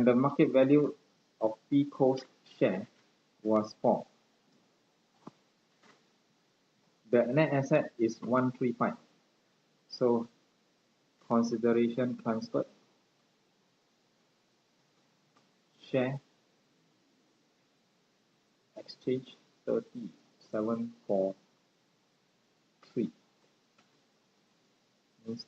when the market value of P-Coast share was 4. The net asset is 135. So consideration transferred, share, exchange 3743 means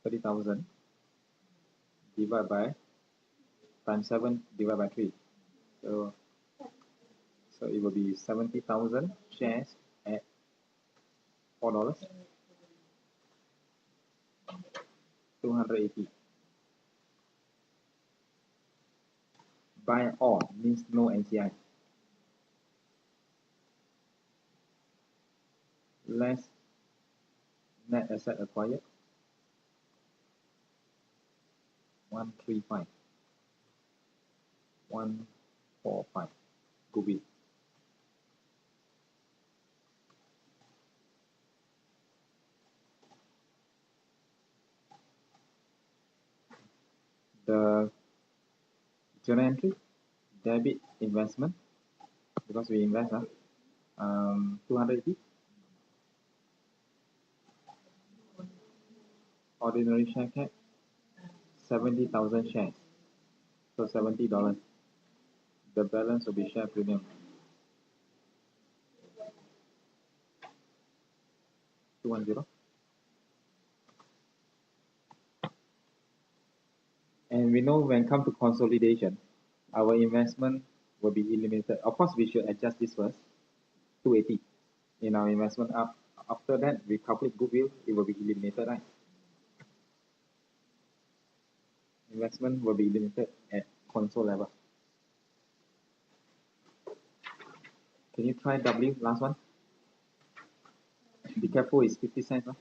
30,000 divided by times 7 divided by 3. So it will be 70,000 shares at $4, 280. Buy all means no NCI. Less net asset acquired 135. 145 goodwill. The journal entry, debit investment, because we invest 280. Ordinary share cap 70,000 shares, so $70. The balance will be share premium 210. And we know when come to consolidation, our investment will be eliminated. Of course, we should adjust this first, 280 in our investment up. After that, we calculate goodwill, it will be eliminated, right? Investment will be eliminated at console level. Can you try W, last one? Be careful, it's 50 cents. Huh?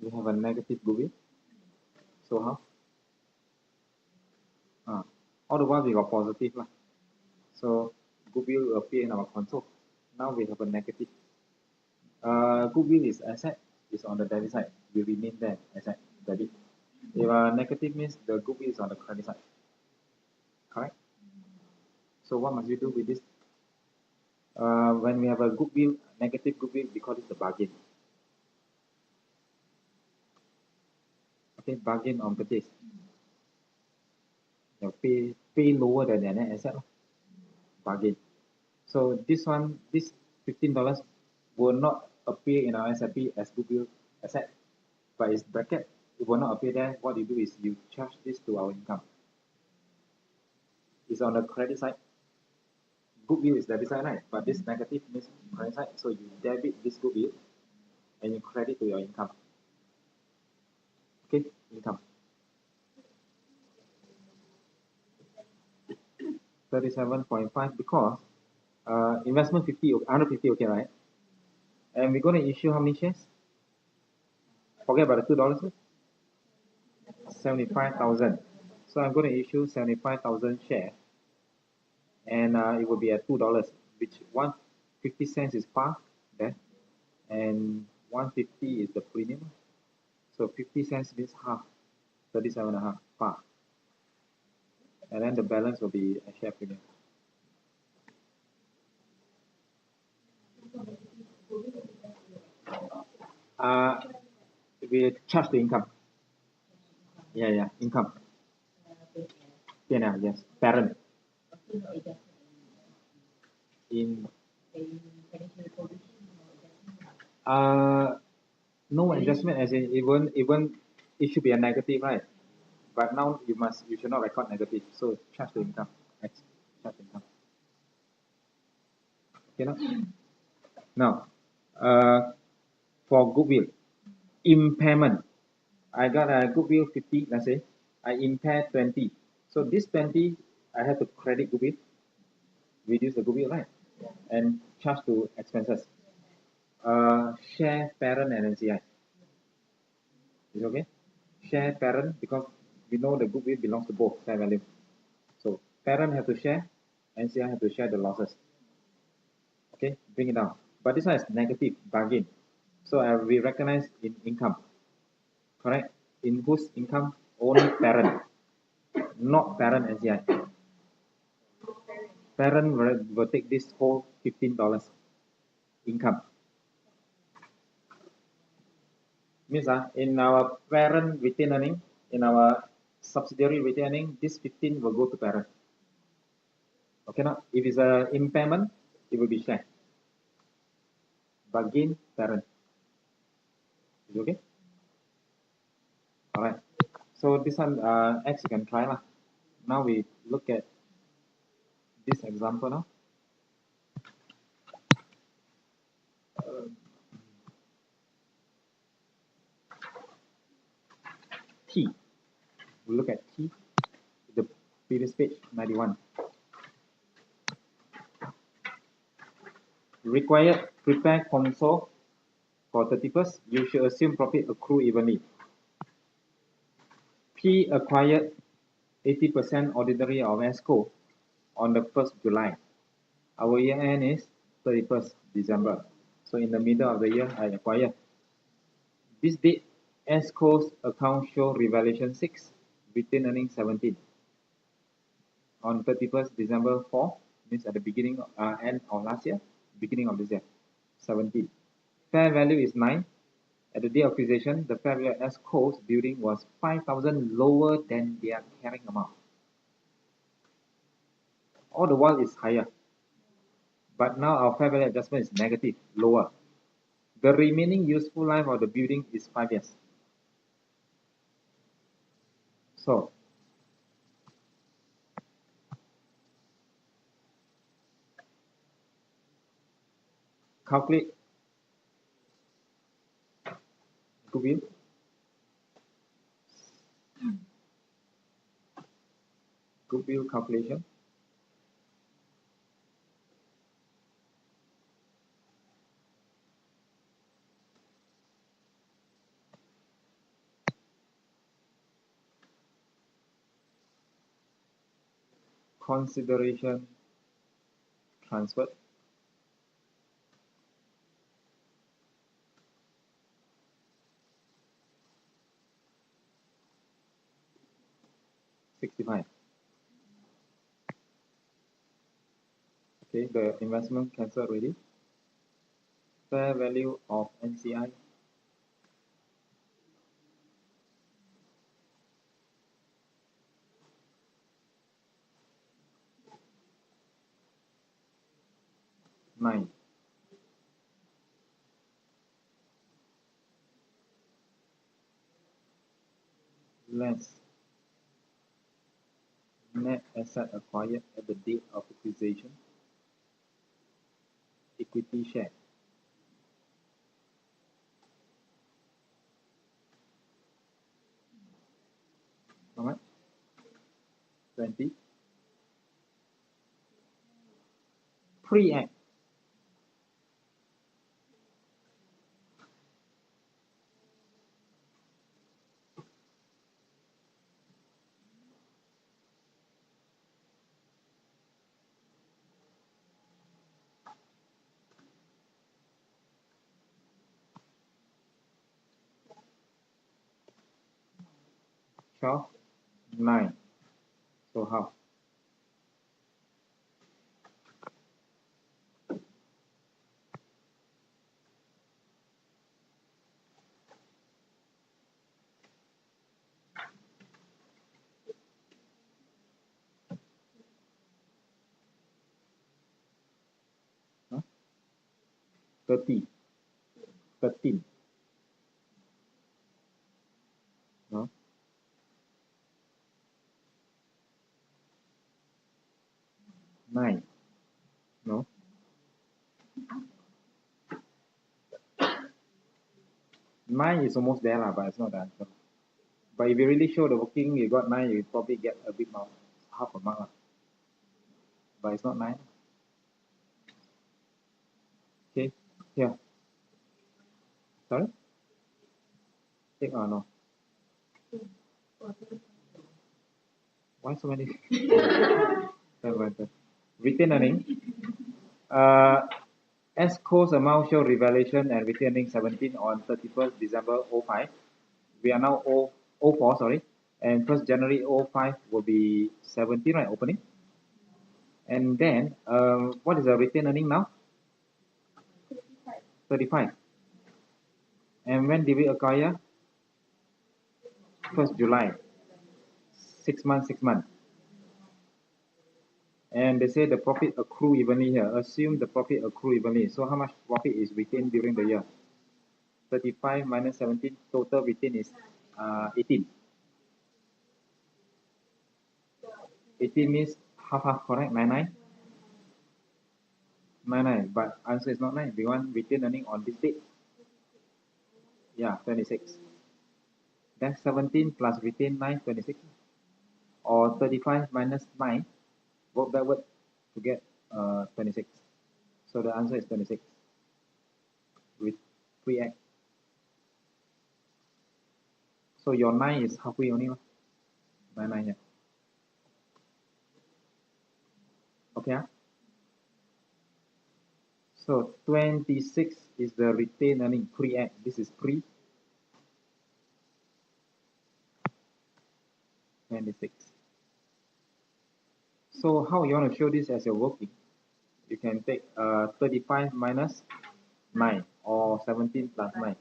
We have a negative goodwill. So how? All the while we got positive. So goodwill will appear in our console. Now we have a negative. Goodwill is asset, is on the debit side. We remain there, asset, debit. If negative means the goodwill is on the credit side. Correct? So what must we do with this? When we have a goodwill, negative goodwill, we call it the bargain. Okay, bargain on purchase. Pay lower than the net asset. Bargain. So this one, this $15 will not appear in our SIP as goodwill asset, but it's bracket. It will not appear there. What you do is you charge this to our income. It's on the credit side. Goodwill is debit side, right? But this negative means credit side. So you debit this goodwill and you credit to your income. Okay, income. 37.5 because investment 50, 150, okay, right? And we're going to issue how many shares? Forget about the $2. 75,000. So I'm going to issue 75,000 shares, and it will be at $2, which 150 cents is par there, and 150 is the premium. So 50 cents means half, 37.5 par, and then the balance will be a share premium. We charge the income. Yeah, income. Yeah, yes, parent. In no adjustment, as in even it should be a negative, right? But now you should not record negative, so charge the income. Charge the income. Okay, now for goodwill impairment, I got a goodwill 50. Let's say I impair 20. So this 20 I have to credit goodwill, reduce the goodwill, right? And charge to expenses. Share parent and NCI. Is okay? Share parent because we know the goodwill belongs to both fair value. So parent have to share, NCI have to share the losses. Okay, bring it down. But this one is negative bargain. So we recognize in income. Correct? In whose income? Only parent, not parent NCI. Parent will take this whole $15 income. Means in our parent retained earning, in our subsidiary retained earning, this 15 will go to parent. Okay, now if it's an impairment, it will be share. But gain parent. Is okay? Alright. So this one X you can try lah. Now we look at this example now. T. We look at T, the previous page, 91. Required prepare console for 31st. You should assume profit accrue evenly. P acquired 80% ordinary of ESCO on the 1st July. Our year end is 31st December. So in the middle of the year, I acquire. This date, ESCO's account show revaluation 6, retained earnings 17. On 31st December 4, means at the beginning, end of last year, beginning of this year, 17. Fair value is 9. At the day of acquisition, the fair value of ESCO's building was 5,000 lower than their carrying amount. All the while is higher. But now our fair value adjustment is negative, lower. The remaining useful life of the building is 5 years. So, calculate goodwill. Goodwill calculation. Consideration transferred. $65. Okay, the investment cancelled already. Fair value of NCI. $9. less net asset acquired at the date of acquisition, equity share. How much? 20. Pre-act. Twelve, 9. So how? Huh? 30. 13. No? 9. No? 9 is almost there, but it's not the answer. But if you really show the working, you got 9, you probably get a big mark, half a mark. But it's not 9. Okay, here. Sorry? Take or no? Why so many? Retained earning. As cost amount show revaluation and retained earning 17 on 31st December 05. We are now 04, sorry. And 1st January 05 will be 17, right? Opening. And then, what is the retained earning now? 35. And when did we acquire? 1st July. 6 months, 6 months. And they say the profit accrue evenly here. Assume the profit accrue evenly. So how much profit is retained during the year? 35 minus 17, total retained is 18. 18 means half, correct? 99? 99, but answer is not 9. We want retained earning on this date. Yeah, 26. Then 17 plus retained 9, 26. Or 35 minus 9, work backward to get 26. So the answer is 26 with pre-act. So your 9 is halfway only. 9 here. Okay. So 26 is the retained earning pre-act. This is pre. 26. So how you want to show this as your working? You can take 35 minus 9 or 17 plus 9.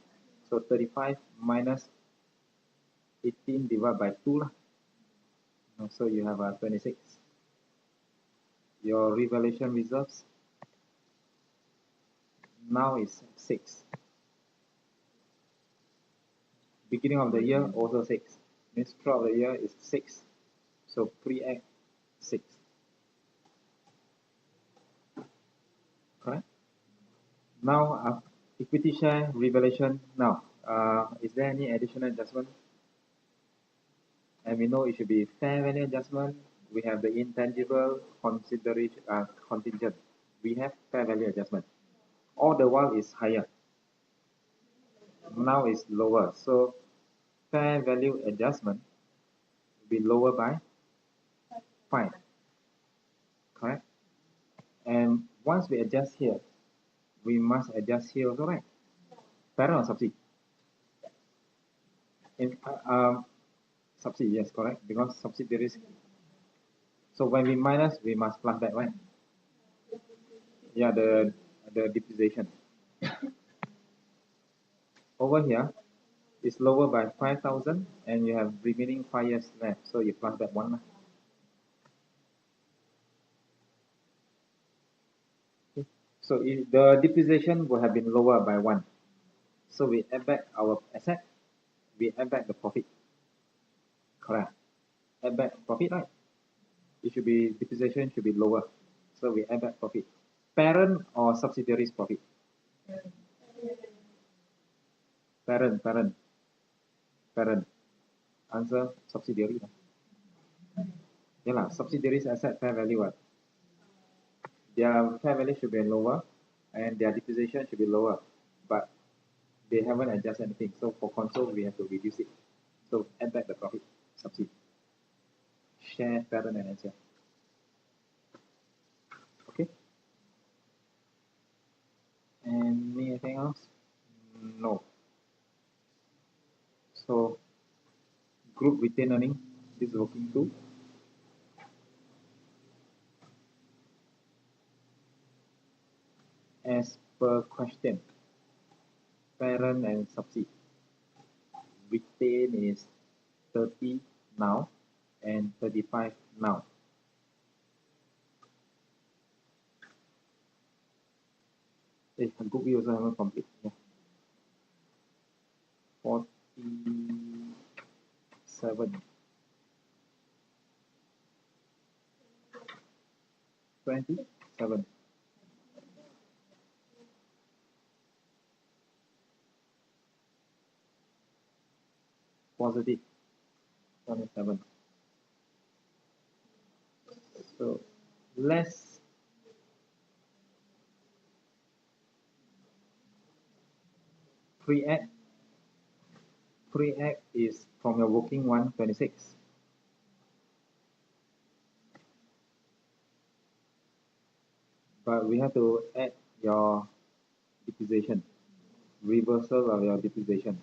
So 35 minus 18 divided by 2 lah. So you have 26. Your revaluation reserves now is 6. Beginning of the year also 6. Means throughout the year is 6. So pre-act 6. Correct? Now equity share revaluation. Now is there any additional adjustment? And we know it should be fair value adjustment. We have the intangible consideration contingent. We have fair value adjustment. All the while is higher. Now is lower. So fair value adjustment will be lower by 5. Correct? And once we adjust here, we must adjust here also, right? Parent or subsidy? In subsidy, yes, correct. Because subsidiaries. So when we minus, we must plus that, right? Yeah, the depreciation. Over here, it's lower by 5,000, and you have remaining 5 years left. So you plus that one. Okay. So the depreciation would have been lower by 1. So we add back our asset, we add back the profit. Correct. Add back profit, right? It should be, depreciation should be lower. So we add back profit. Parent or subsidiaries profit? Parent. Answer subsidiary. Yeah, lah. Subsidiaries asset fair value. Their fair value should be lower and their depreciation should be lower. But they haven't adjusted anything. So for console, we have to reduce it. So add back the profit subsidy. Share, parent, and NCI. Okay. Anything else? No. So group retained earning, this is working too. As per question, parent and subsidy. Retain is 30 now and 35 now. Group B also haven't complete. Yeah. 47. 27. Positive. 27. So less pre-act. Pre-act is from your working one, 26. But we have to add your depreciation, reversal of your depreciation,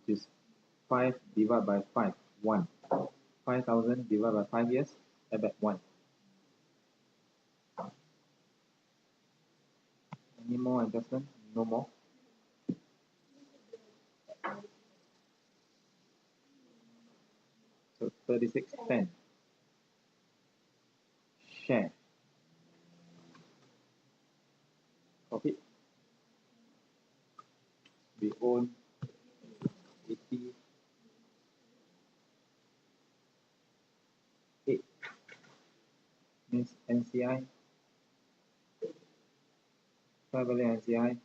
which is 5 divided by 5, 1. 5,000 divided by 5 years, add back 1. Any more adjustment? No more. So 3610. Share. Profit. We own 88. Means NCI. Fair value NCI.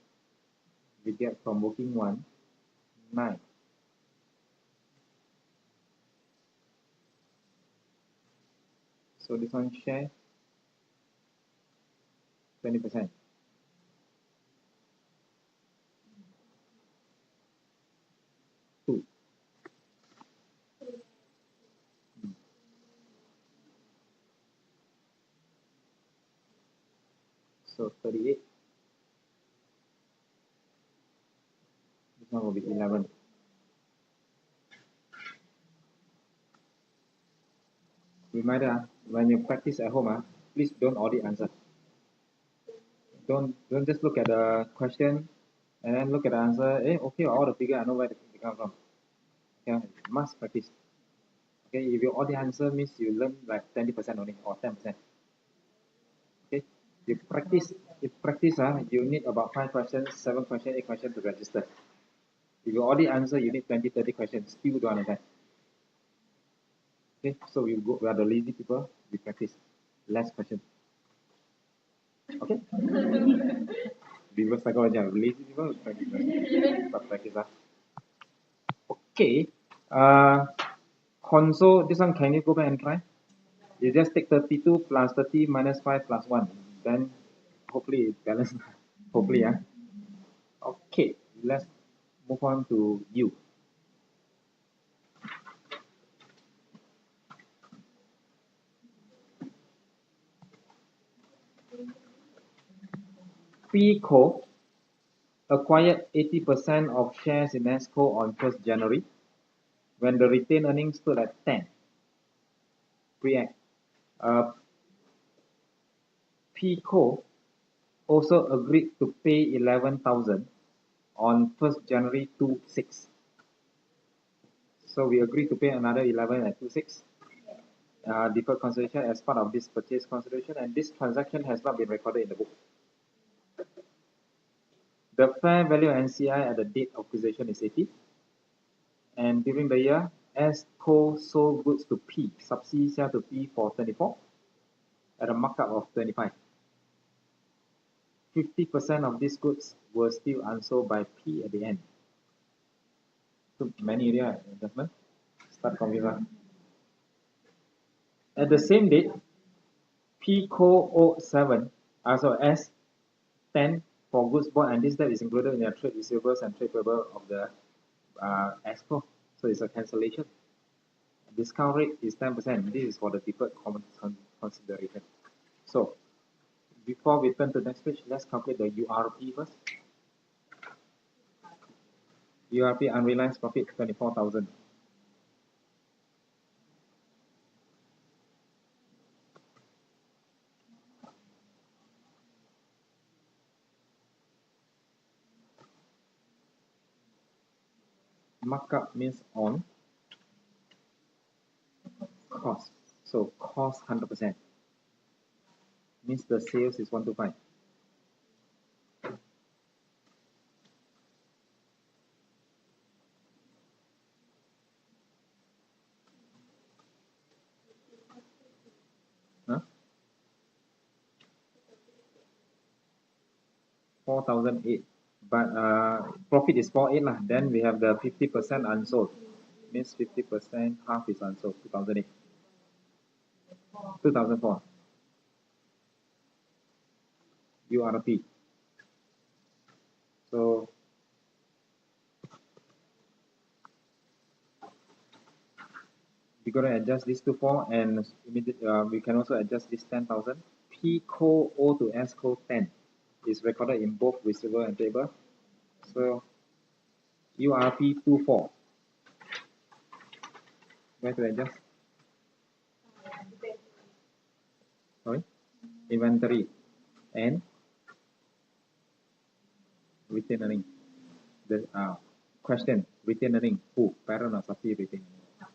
We get from working one, 9. So this one share 20%. Two. So 38. This one will be 11. Reminder, when you practice at home, please don't audit answer. Don't just look at the question and then look at the answer. Okay, all the figure I know where they come from. Okay, must practice. Okay, if you audit answer means you learn like 20% only or 10%. Okay, you practice. If practice, you need about 5 questions, 7 questions, 8 questions to register. If you audit answer, you need 20, 30 questions. Still don't understand. Okay, so we are the lazy people. We practice less questions. Okay. Reverse psychology. Lazy people practice less. But practice. Okay. Console. This one, can you go back and try? You just take 32 plus 30 minus 5 plus 1. Then hopefully it's balanced. Hopefully, Okay, let's move on to you. PCO acquired 80% of shares in ESCO on 1st January when the retained earnings stood at 10. Pre-act. PCO also agreed to pay 11,000 on 1st January 26. So we agreed to pay another 11 at 26. Deferred consideration as part of this purchase consideration, and this transaction has not been recorded in the book. The fair value NCI at the date of acquisition is 80, and during the year, ESCO sold goods to P, sub C sell to P for 24 at a markup of 25. 50% of these goods were still unsold by P at the end. So many area adjustment. Start computer. At the same date, PCO07, also S10 for goods bought, and this debt is included in your trade receivables and trade payable of the ESCO. So it's a cancellation. Discount rate is 10%. This is for the deferred consideration. So before we turn to the next page, let's calculate the URP first. URP unrealized profit 24,000. Markup means on cost. So cost 100% means the sales is 125. Huh? 4,008. But profit is 4,800 lah. Then we have the 50% unsold. Means 50% half is unsold. 2008. 2004. URP. So we got to adjust this to 4, and we can also adjust this 10,000. PCO O to ESCO 10 is recorded in both receivable and payable. So URP 24. Where to adjust? Sorry? Inventory and retained earning. The question, retained earning, who? Parent or subsidiary retained earning?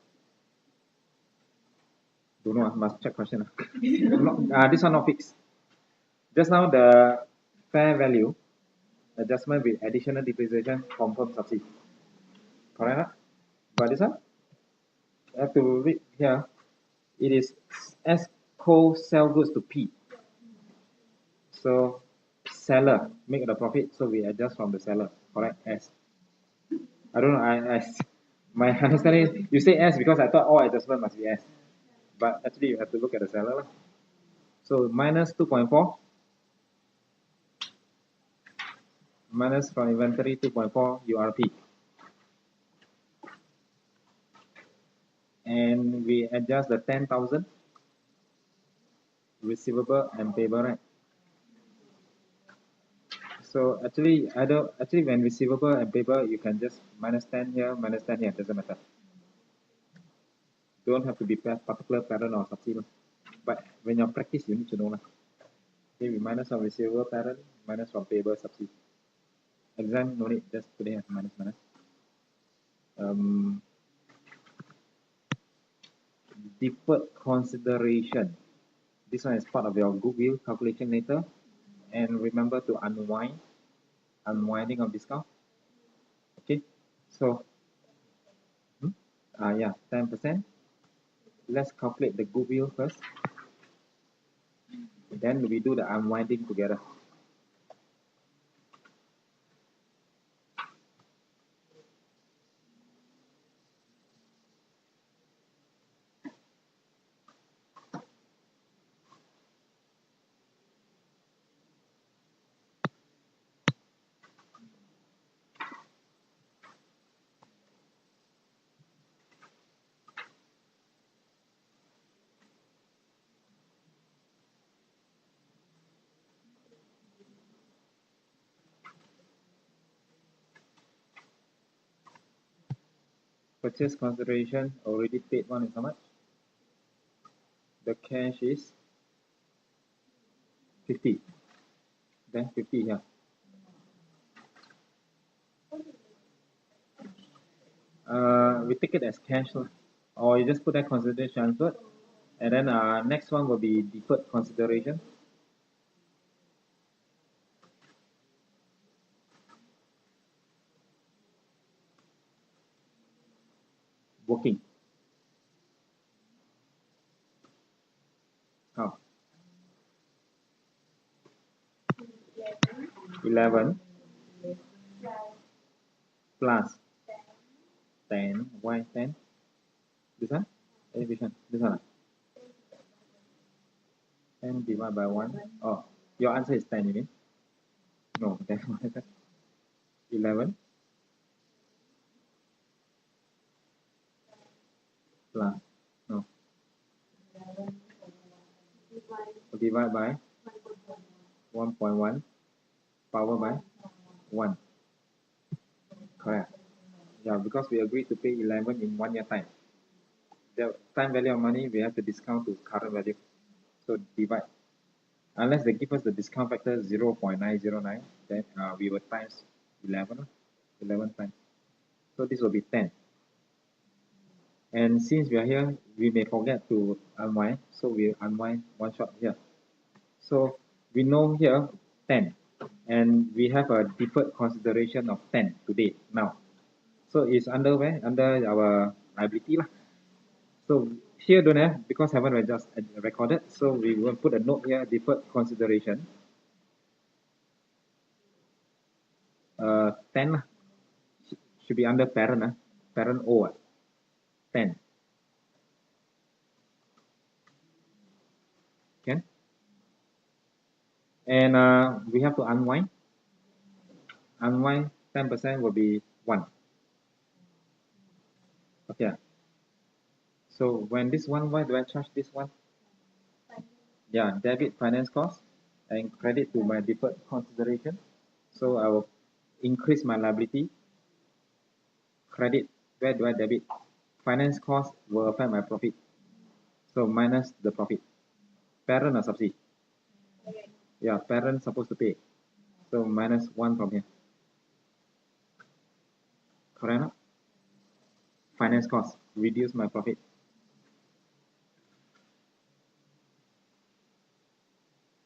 Don't know, must check question. This one not fixed. Just now the fair value adjustment with additional depreciation confirm subsidy. Correct? But this one, I have to read here. It is ESCO sell goods to P. So seller make the profit, so we adjust from the seller. Correct? S. I don't know. My understanding is you say S because I thought all adjustment must be S. But actually you have to look at the seller. So minus 2.4. Minus from inventory 2.4 URP. And we adjust the 10,000 receivable and payable, right? So actually when receivable and payable, you can just minus 10 here, minus 10 here, doesn't matter. Don't have to be particular parent or subsidiary. But when you practice, you need to know. Okay, we minus from receivable parent, minus from payable subsidiary. Exam, no need, just put it as minus. Deferred consideration. This one is part of your goodwill calculation later. And remember to unwinding of discount. Okay, so 10%. Let's calculate the goodwill first. Then we do the unwinding together. Purchase consideration already paid one is how much? The cash is 50. Then 50 here. We take it as cash, or you just put that consideration transferred, and then next one will be deferred consideration. working. How? 11 plus 10. Why 10? This one? Which one? This one? 10 divided by 1. Oh, your answer is 10, you mean? No, that's why 11 plus, no, divide by 1.1 power by 1. Correct. Yeah, because we agreed to pay 11 in 1 year time. The time value of money, we have to discount to current value. So divide. Unless they give us the discount factor 0.909, then we will times 11, 11 times. So this will be 10. And since we are here, we may forget to unwind. So we unwind one shot here. So we know here 10. And we have a deferred consideration of 10 today, now. So it's under where? Under our liability lah. So here don't have because haven't just recorded. So we will put a note here, deferred consideration. 10 lah. Should be under parent parent O 10. Okay. And we have to unwind. Unwind 10% will be 1. Okay. So when this one, why do I charge this one? Yeah, debit finance cost and credit to my deferred consideration. So I will increase my liability. Credit, where do I debit? Finance cost will affect my profit. So minus the profit. Parent or subsidy? Yeah, parent supposed to pay. So minus 1 from here. Correct? Finance cost, reduce my profit.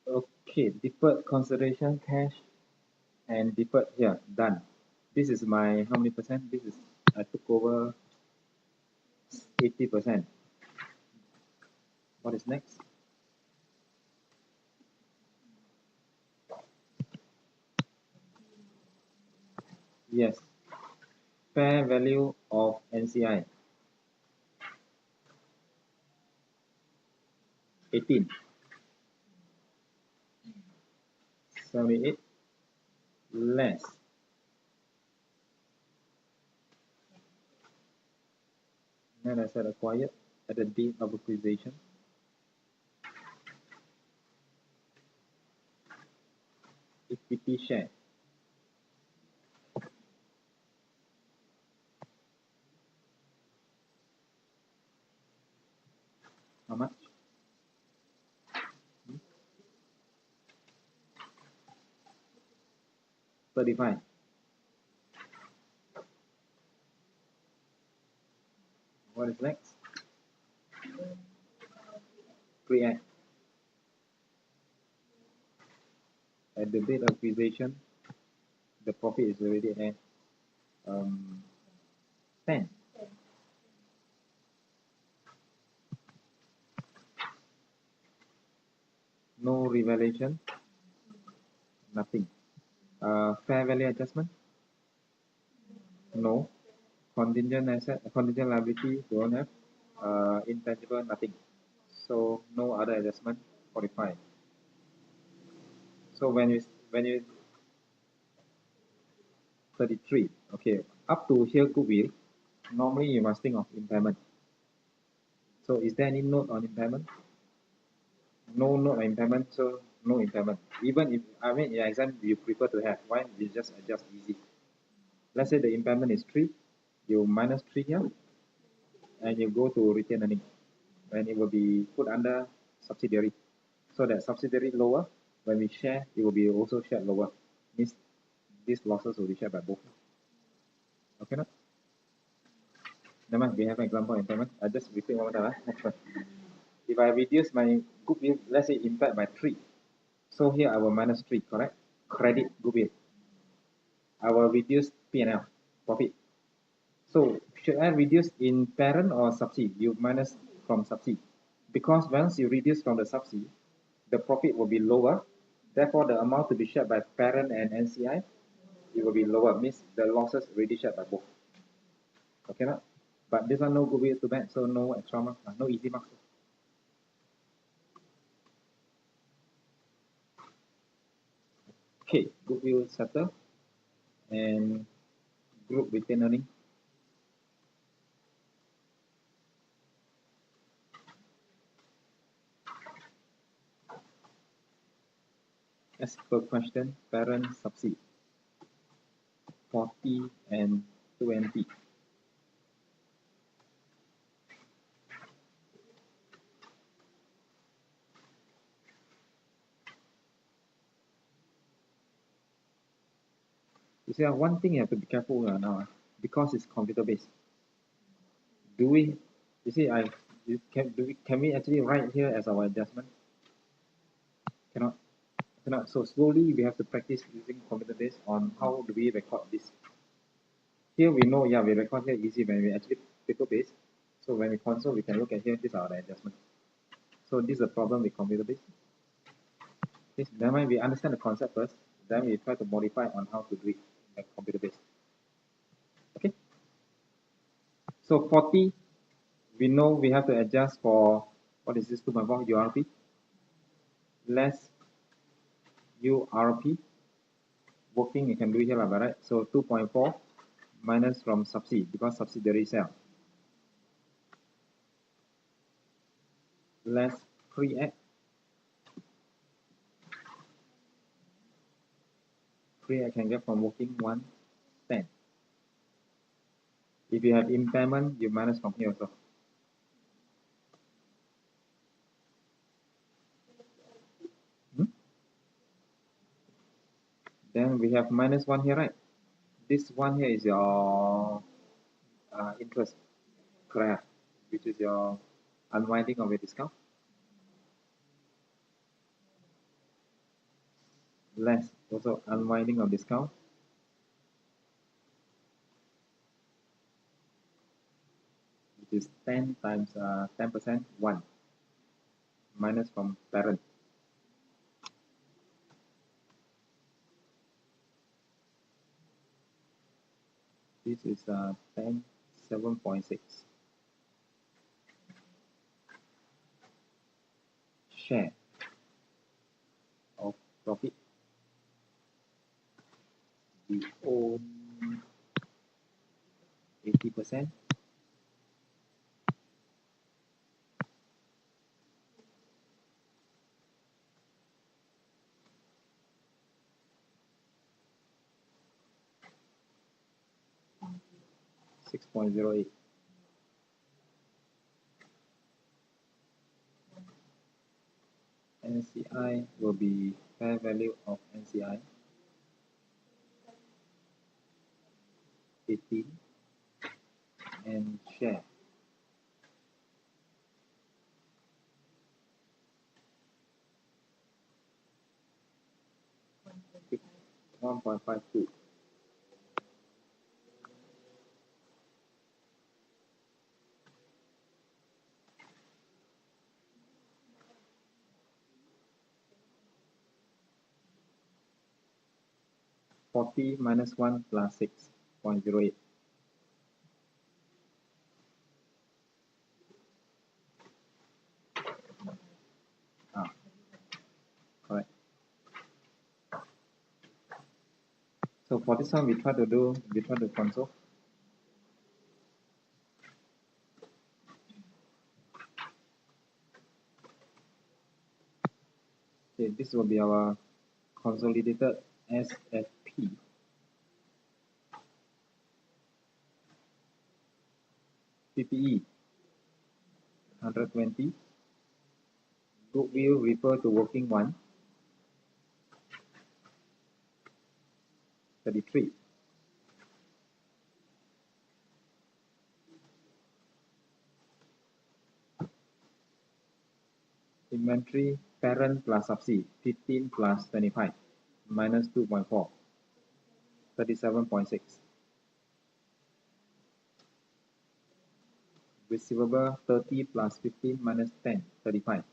Okay, deferred consideration, cash, and deferred here, done. This is my, how many percent? This is, I took over 80%. What is next? Yes, fair value of NCI. 18. 78 less. Then I said acquired at the date of acquisition. Equity share. How much? 35. What is next? Pre-act. At the date of acquisition, the profit is already at 10. No revaluation, nothing. Fair value adjustment? No. Contingent asset, contingent liability, don't have. Intangible, nothing. So no other adjustment. 45. So when you 33, okay, up to here goodwill, normally you must think of impairment. So is there any note on impairment? No note on impairment, so no impairment. Even if, I mean, in exam you prefer to have, why? You just adjust easy. Let's say the impairment is 3, you minus 3 here, and you go to retained earning, and it will be put under subsidiary. So that subsidiary lower, when we share, it will be also shared lower. Means these losses will be shared by both. Okay, no? Never mind, we have an example of impairment. I just repeat one more time. Next one. If I reduce my goodwill, let's say impaired by 3. So here I will minus 3, correct? Credit goodwill. I will reduce P&L, profit. So should I reduce in parent or subsidy? You minus from subsidy. Because once you reduce from the subsidy, the profit will be lower. Therefore, the amount to be shared by parent and NCI, it will be lower. Means the losses already shared by both. Okay, not? But this one no goodwill too bad, so no extra marks, no easy marks. Okay, goodwill settle and group retain earning. As per question, parent subsidy 40 and 20. You see, one thing you have to be careful now, because it's computer based. Do we? You see, can we actually write here as our adjustment? Cannot. Cannot. So slowly we have to practice using computer based on how do we record this. Here we know, yeah, we record here easy when we actually paper based. So when we console, we can look at here. These are the adjustments. So this is a problem with computer based. Okay, then when we understand the concept first, then we try to modify on how to do it in computer based. Okay. So 40, we know we have to adjust for, what is this, 2.4 URP, less URP, working, you can do here, right? So 2.4 minus from subsidy, because subsidiary sale, less pre-act. Pre-act can get from working 110. If you have impairment, you minus from here also. Then we have minus 1 here, right? This one here is your interest, correct? Which is your unwinding of a discount. Less, also unwinding of discount. Which is 10 times 10%, 1. Minus from parent. This is 10, 7.6. Share of profit. We own 80%. $6.08. NCI will be fair value of NCI 18 and share 1.52. $40 minus 1 plus 6.08. Correct. So for this one, we try to console. Okay, this will be our consolidated SFP. PPE 120. Goodwill refer to working one 33. Inventory parent plus subsidy 15 plus 25 minus 2.4 37.6. receivable 30 plus 15 minus 10, 35.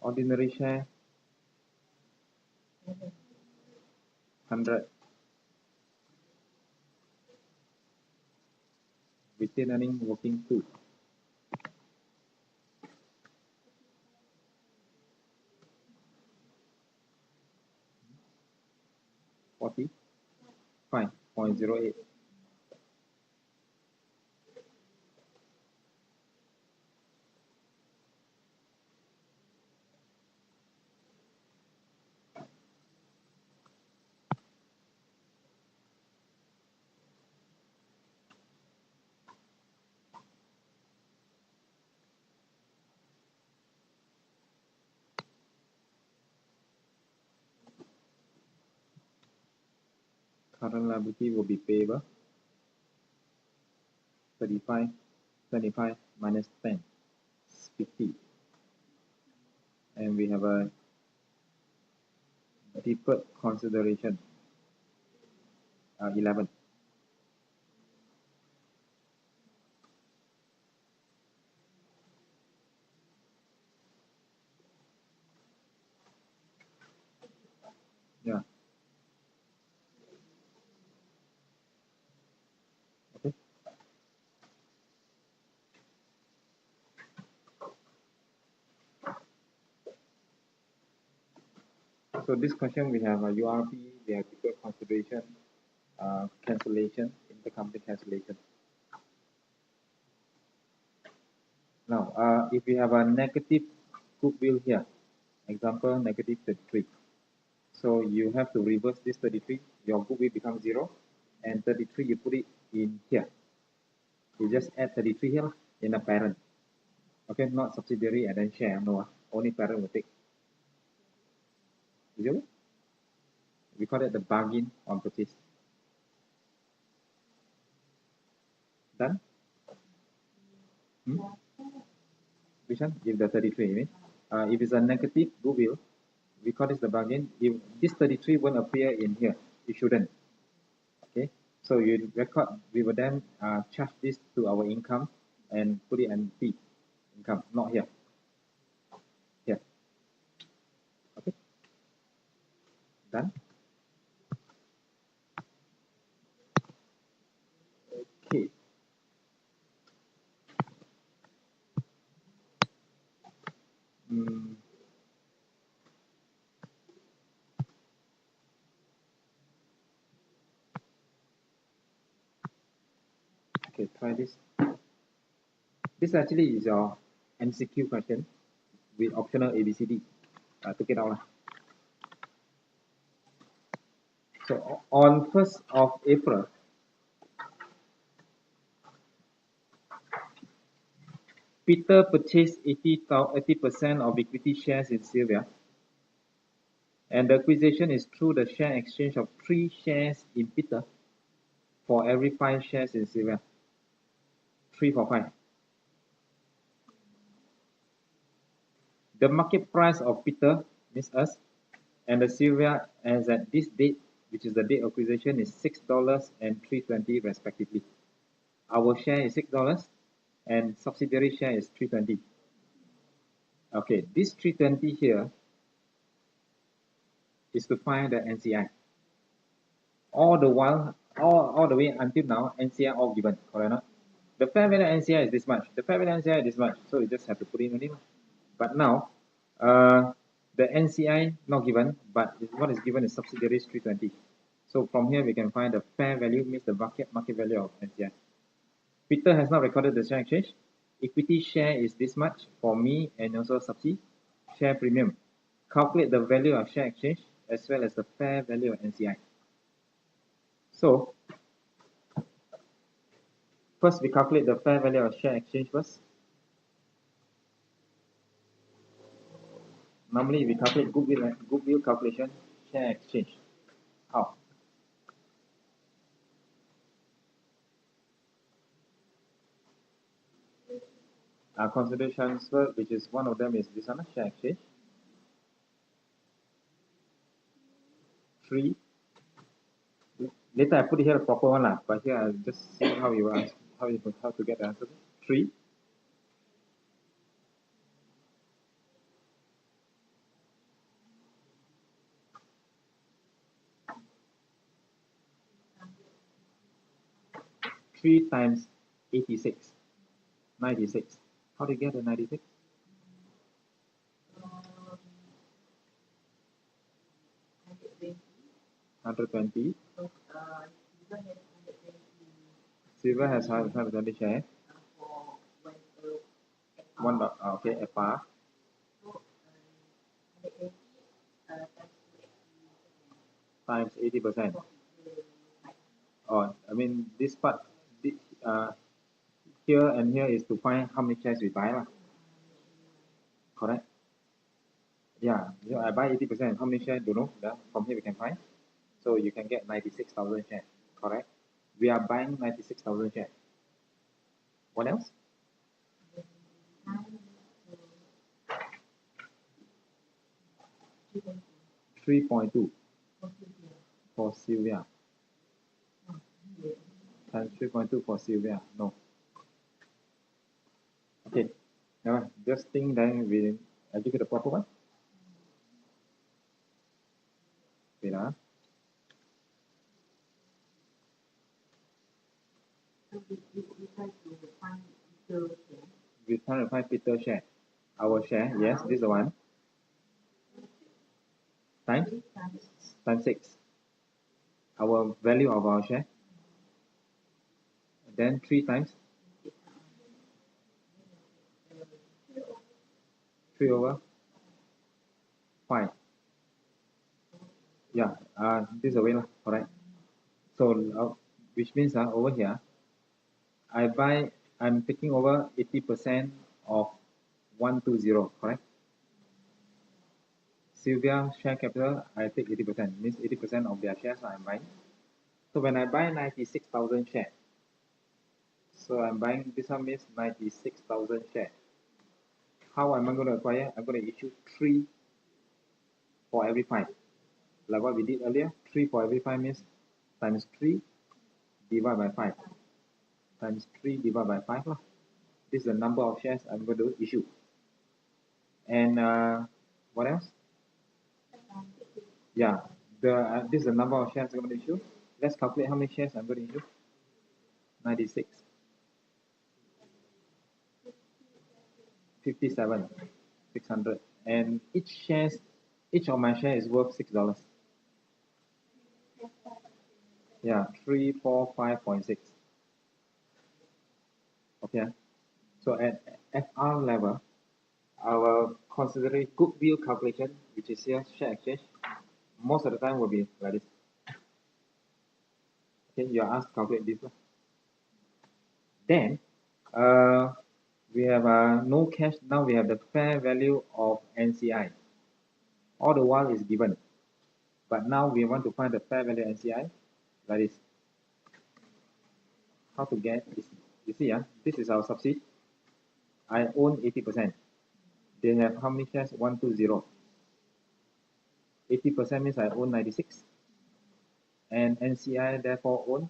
Ordinary share 100. Retained earning working 2. 40. 5.08. Current liability will be payable 35, 25 minus 10, 50. And we have a deferred consideration 11. Yeah. Okay. So this question we have a URP, we have deferred consideration, cancellation, intercompany cancellation. Now, if we have a negative goodwill here, example negative 33. So you have to reverse this 33, your goodwill becomes 0, and 33 you put it in here. You just add 33 here in a parent. Okay, not subsidiary and then share, no, only parent will take. Is it? We call it the bargain on purchase. Done? Which one? If the 33, you mean? If it's a negative goodwill, we call this the bargain. If this 33 won't appear in here, it shouldn't. Okay, so you record, we will then charge this to our income and put it in fee income, not here. Here. Okay. Done. Okay. Okay, try this. This actually is your MCQ question with optional ABCD. Took it out. So on 1st of April, Peter purchased 80% of equity shares in Sylvia, and the acquisition is through the share exchange of 3 shares in Peter for every 5 shares in Sylvia. 3 for 5. The market price of Peter, means us, and the Sylvia as at this date, which is the date of acquisition, is $6 and $3.20 respectively. Our share is $6 and subsidiary share is $3.20. Okay, this $3.20 here is to find the NCI. All the while, all the way until now, NCI all given, correct or not? The fair value NCI is this much. The fair value NCI is this much. So you just have to put in only. But now, the NCI not given, but what is given is subsidiaries 320. So from here we can find the fair value, means the market value of NCI. Peter has not recorded the share exchange. Equity share is this much for me and also subsidy. Share premium. Calculate the value of share exchange as well as the fair value of NCI. So first we calculate the fair value of share exchange first. Normally we calculate goodwill calculation, share exchange. How? Consider transfer, which is one of them is this one, share exchange. 3. Later I put here a proper one, but here I just see how you ask, how to get the answer. 3. 3 times 86. 96. How do you get the 96? $120. Silver has 120 shares. $1. Okay, a par. Times 80%. Oh, I mean this part, here and here is to find how many shares we buy, correct? Yeah, I buy 80%. How many shares? Don't know. Yeah, from here we can find. So you can get 96,000 shares, correct? We are buying 96,000 shares. What else? 3.2 for Sylvia. Times 3.2 for Sylvia. No. Okay. Now just think then we educate the proper one. Wait. We try to find Peter share. Our share, yes, this is the one. Times 6. Our value of our share. Then 3 times 3 over 5. Yeah, this is the way, correct? So, which means over here, I'm taking over 80% of 120, correct? Sylvia share capital, I take 80%, means 80% of their shares I'm buying. So when I buy 96,000 shares, so I'm buying, this one means 96,000 shares. How am I going to acquire? I'm going to issue 3 for every 5. Like what we did earlier, 3 for every 5 means times 3 divided by 5. Times 3 divided by 5. This is the number of shares I'm going to issue. And what else? Yeah, this is the number of shares I'm going to issue. Let's calculate how many shares I'm going to issue. 96. 57. 600. And each of my shares is worth $6. Yeah, 345.6. Okay. So at FR level, our considering goodwill calculation, which is here share exchange, most of the time will be like this. Okay, you are asked to calculate this. Then we have no cash. Now we have the fair value of NCI. All the while is given, but now we want to find the fair value NCI. That is how to get this. You see, this is our subsidy. I own 80%. They have how many shares? 120. 80% means I own 96, and NCI therefore own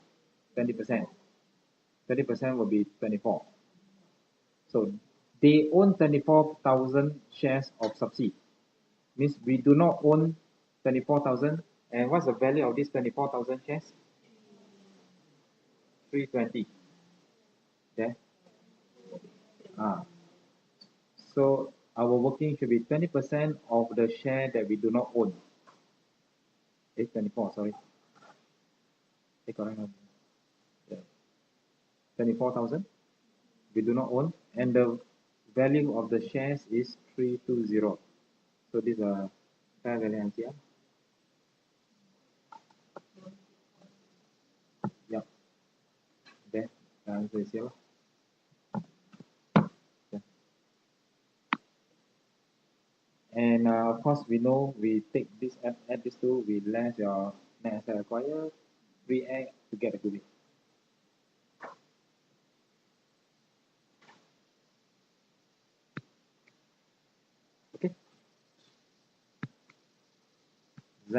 20%. 20% will be 24. So they own 24,000 shares of subsidy. Means we do not own 24,000. And what's the value of these 24,000 shares? 320. Okay. So our working should be 20% of the share that we do not own. 24, sorry. Correct. 24,000 we do not own, and the value of the shares is 320. So this is a fair value NCI. Yep. There, the answer is here. And of course, we know we take this add this two, we less your net asset acquired, we add to get the goodwill. Z.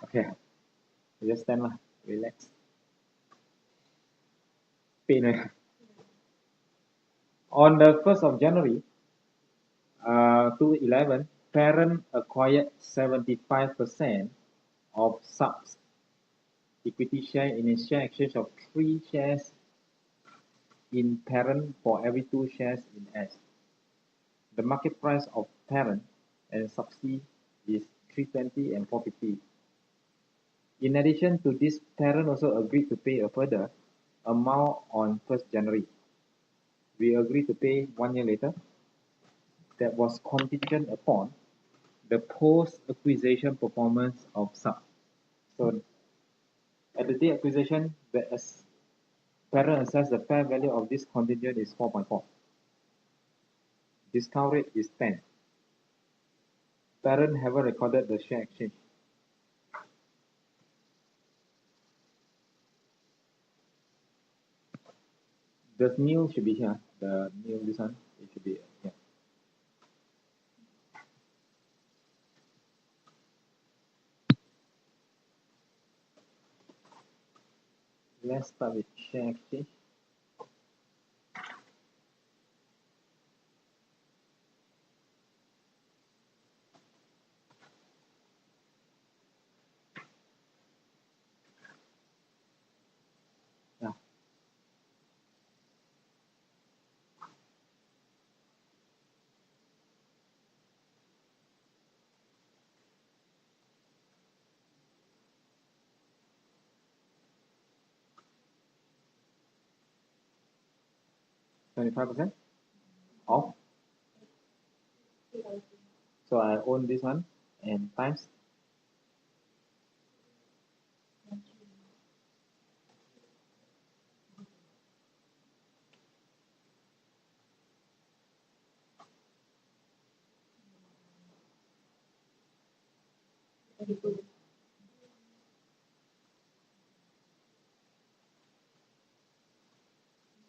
Okay, just stand lah, relax. Pain. On the 1st of January 2011, parent acquired 75% of subs equity share in a share exchange of 3 shares in parent for every 2 shares in S. The market price of parent and subsea is 320 and 450. In addition to this, parent also agreed to pay a further amount on 1st January. We agreed to pay 1 year later. That was contingent upon the post-acquisition performance of sub. So at the day acquisition, the parent assessed the fair value of this contingent is 4.4. Discount rate is 10. Parent haven't recorded the share exchange. The nil should be here. The nil, this one, it should be here. Let's start with share exchange. Yeah. $25% off. So I own this one and times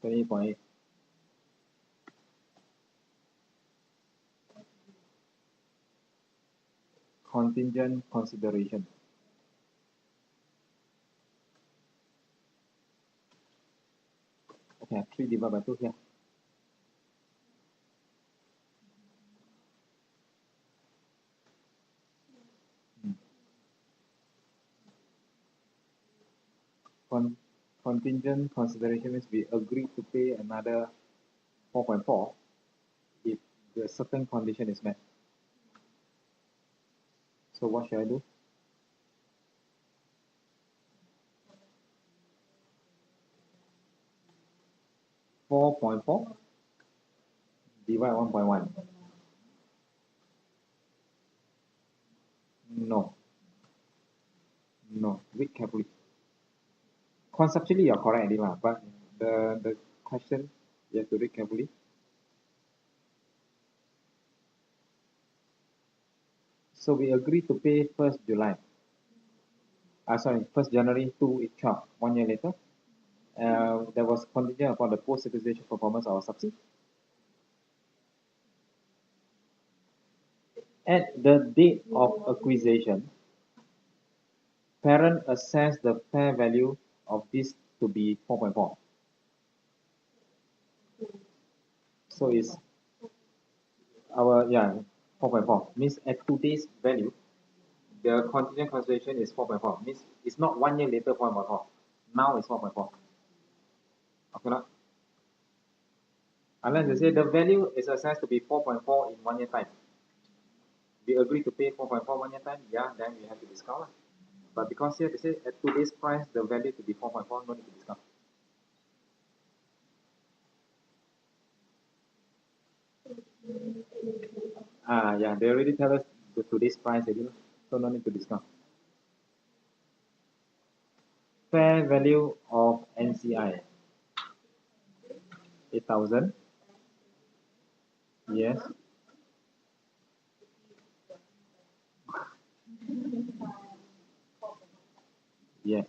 20.8. Contingent consideration. Okay, 3 divided by 2 here. Contingent consideration means we agree to pay another 4.4 if the certain condition is met. So what should I do? $4.4 divide 1.1. No. No. Read carefully. Conceptually, you're correct, but the question, you have to read carefully. So we agreed to pay 1st July. Sorry, 1st January 2012, 1 year later. There was contingent upon the post-acquisition performance of our subsidiary. At the date of acquisition, parent assessed the fair value of this to be 4.4. So it's our 4.4 means at today's value, the contingent consideration is 4.4. Means it's not 1 year later 4.4. Now it's 4.4. Okay, not? Unless they say the value is assessed to be 4.4 in 1 year time. We agree to pay 4.4 1 year time, then we have to discount. But because here they say at today's price, the value to be 4.4, no need to discount. They already tell us the today's price, so no need to discount. Fair value of NCI, 8,000. Yes. Yes.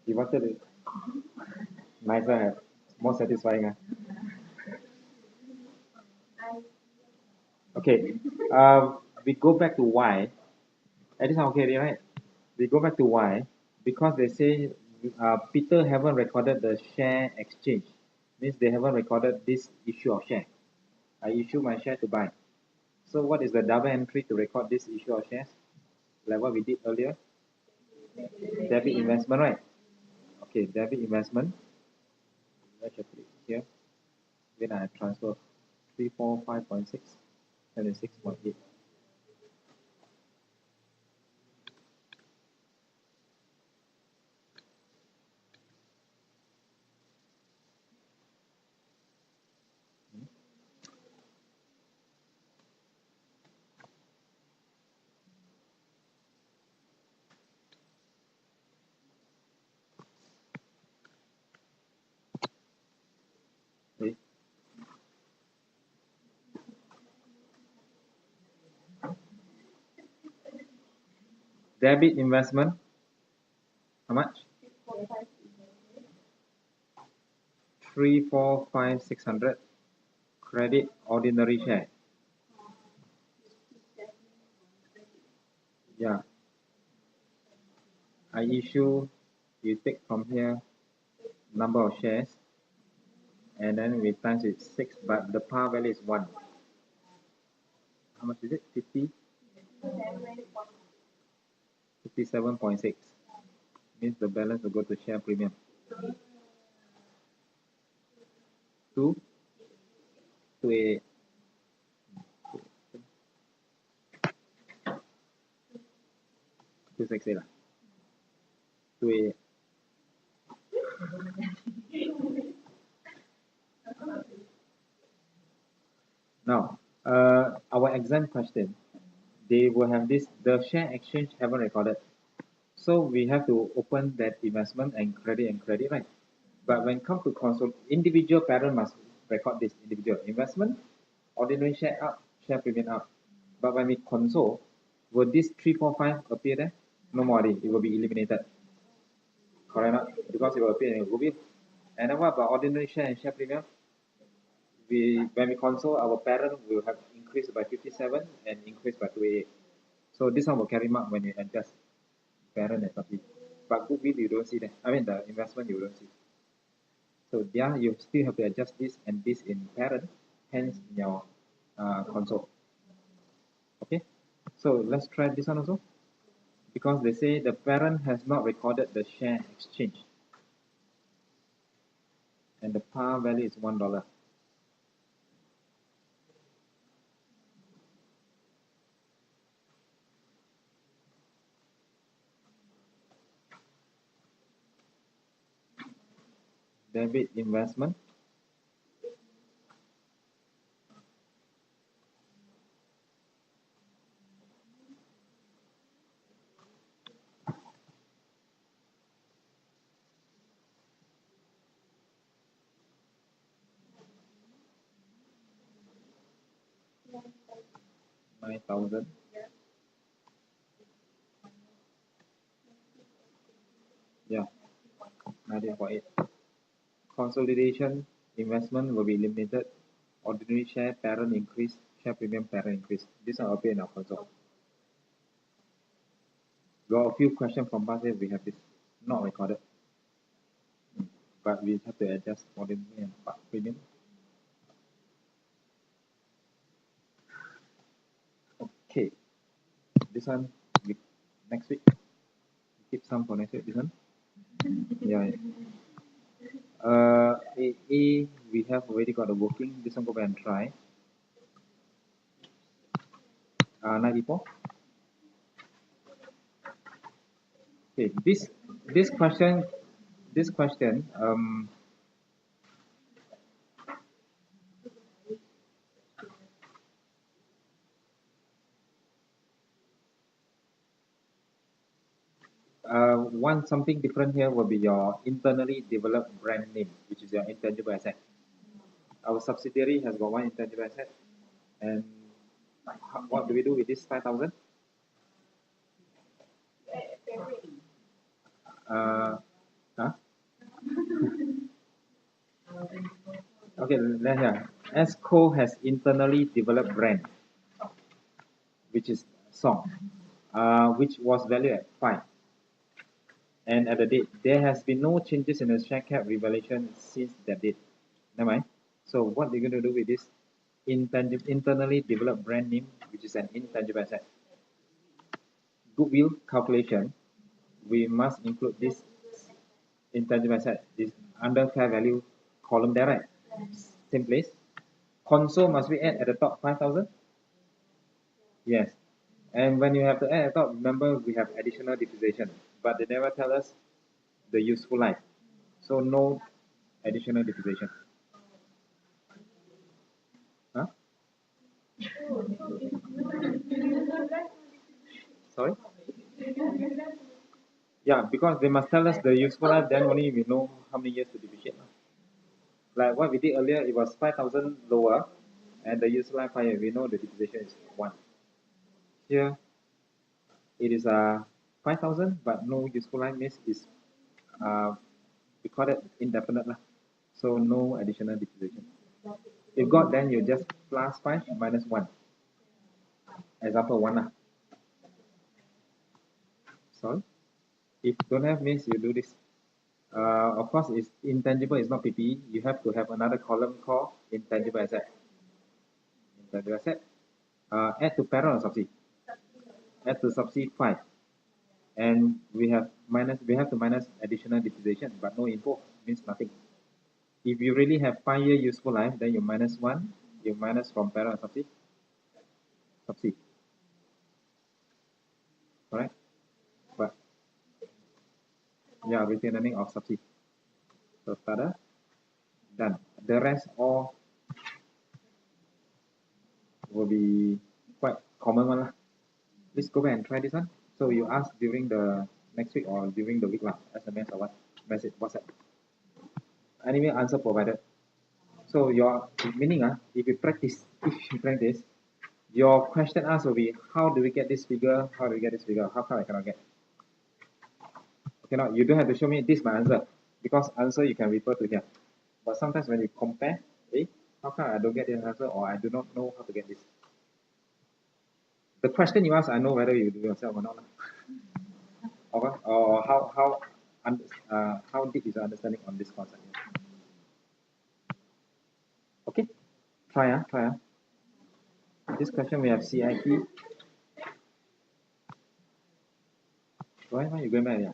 You wanted it nicer, more satisfying. Okay, we go back to why. That is okay, right? We go back to why because they say Peter haven't recorded the share exchange. Means they haven't recorded this issue of share. I issue my share to buy. So what is the double entry to record this issue of shares? Like what we did earlier. Debit investment, right? Okay, debit investment. Let's put it here. Then I transfer 345.6, 76.8. Okay. Debit investment, how much? 345,600. Credit ordinary share. Yeah. I issue, you take from here number of shares and then we times it 6, but the par value is 1. How much is it? 50? 57.6. Means the balance will go to share premium. 2? 288. 268 lah. 288. Now, our exam question, they will have this, the share exchange haven't recorded. So we have to open that investment and credit, right? But when it comes to console, individual parent must record this individual investment, ordinary share up, share premium up. But when we console, will this 345 appear there? No more, it will be eliminated. Correct not? Because it will appear in a review. And then what about ordinary share and share premium? When we console, our parent will have increased by 57 and increased by 28. So this one will carry mark when you adjust parent and subsidy. But goodwill you don't see that. I mean the investment you don't see. So yeah, you still have to adjust this and this in parent, hence in your console. Okay, so let's try this one also. Because they say the parent has not recorded the share exchange. And the par value is $1. Debit investment. $9,000. Yeah, 19.8. Consolidation investment will be eliminated. Ordinary share parent increase, share premium parent increase. This will appear in our console. Got a few questions from past year, we have this not recorded. But we have to adjust ordinary and premium. Okay, this one next week. Keep some for next week. This one. Yeah. A we have already got a working. This one go back and try. 94. Okay, this question one something different here will be your internally developed brand name, which is your intangible asset. Our subsidiary has got one intangible asset, and what do we do with this 5,000? Huh? Okay, let's here. ESCO has internally developed brand, which is song, which was valued at 5. And at the date, there has been no changes in the share cap revaluation since that date. Never mind. So what they're going to do with this internally developed brand name, which is an intangible asset, goodwill calculation, we must include this intangible asset is under fair value column there, right? Same place. Console must we add at the top 5,000? Yes. And when you have to add at the top, remember we have additional depreciation, but they never tell us the useful life. So no additional depreciation. Huh? Sorry? Yeah, because they must tell us the useful life, then only we know how many years to depreciate. Like what we did earlier, it was 5,000 lower, and the useful life higher. We know the depreciation is 1. Here, it is 5,000, but no useful life means is recorded indefinite lah. So no additional depreciation. If got, then you just plus 5 minus 1. Example 1 lah. Sorry. If don't have means you do this. Of course, it's intangible, it's not PPE. You have to have another column called intangible asset. Intangible asset. Add to parent or subsidy. Add to subsidy 5. And we have to minus additional depreciation, but no info means nothing. If you really have 5-year useful life, then you minus 1, you minus from parent or subsidy. Subsidy. Alright? But yeah, retain earning of subsidy. So tada, done. The rest all will be quite common one lah. Please go back and try this one. So you ask during the next week or during the week lah, SMS or what, message, WhatsApp. Anyway, answer provided. So your meaning if you practice, your question asked will be, how do we get this figure? How do we get this figure? How come I cannot get? Okay, now you don't have to show me this my answer, because answer you can refer to here. But sometimes when you compare, how come I don't get this answer, or I do not know how to get this? The question you ask, I know whether you do yourself or not. Okay? Or how deep is your understanding on this concept? Okay, try. This question we have CIP. Why you going back? Yeah.